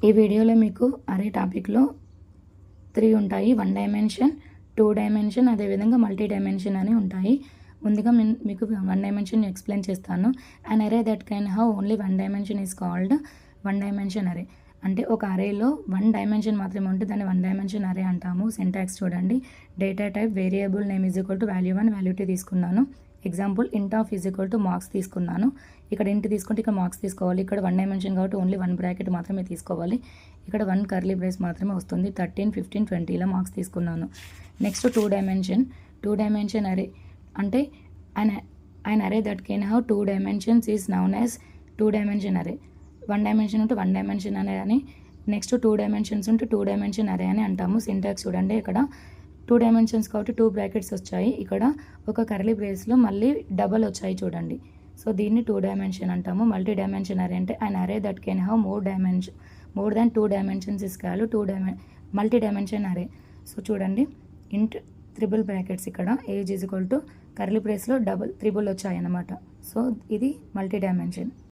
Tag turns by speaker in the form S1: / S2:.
S1: ఈ వీడియోలో మీకు అరే టాపిక్లో 3 ఉంటాయి. 1 డైమెన్షన్, 2 డైమెన్షన్, అదేవిధంగా మల్టీ డైమెన్షన్ అని ఉంటాయి. ముందుగా మీకు 1 డైమెన్షన్ ఎక్స్ప్లెయిన్ చేస్తాను. అన్ అరే that can have only 1 dimension is called 1 dimension అరే. అంటే ఒక అరేలో 1 డైమెన్షన్ మాత్రమే ఉంటే దాన్ని 1 డైమెన్షన్ అరే అంటాము. సింటాక్స్ చూడండి. Data type variable name is equal to value 1 value 2 తీసుకున్నాను. ఎగ్జాంపుల్ ఇంట్ of is equal to marks తీసుకున్నాను. ఇక్కడ ఇంట్ తీసుకుంటే ఇక్కడ మార్క్స్ తీసుకోవాలి. ఇక్కడ 1 డైమెన్షన్ కాబట్టి ఓన్లీ 1 బ్రాకెట్ మాత్రమే తీసుకోవాలి. ఇక్కడ 1 కర్లీ బ్రేస్ మాత్రమే వస్తుంది. 13, 15, 20 ఇలా మార్క్స్ తీసుకున్నాను. నెక్స్ట్ 2 డైమెన్షన్ అరే అంటే an array that can have 2 dimensions is known as 2 dimension array. 1 dimension ఉంటే 1 డైమెన్షన్ అరే అని, నెక్స్ట్ 2 డైమెన్షన్స్ ఉంటే 2 డైమెన్షన్ అరే అని అంటాము. సింటాక్స్ చూడండి. ఇక్కడ 2 డైమెన్షన్స్ కాబట్టి 2 బ్రాకెట్స్ వచ్చాయి. ఇక్కడ ఒక కర్లీ బ్రేస్లో మళ్ళీ డబల్ వచ్చాయి చూడండి. సో దీన్ని 2 డైమెన్షన్ అంటాము. మల్టీ డైమెన్షన్ అరే అంటే an array that can have more than 2 dimensions is called multi dimension array. So చూడండి, ఇంట్ త్రిబుల్ బ్రాకెట్స్, ఇక్కడ age is equal to curly బ్రేస్లో త్రిబుల్ వచ్చాయి అన్నమాట. సో ఇది మల్టీ డైమెన్షన్.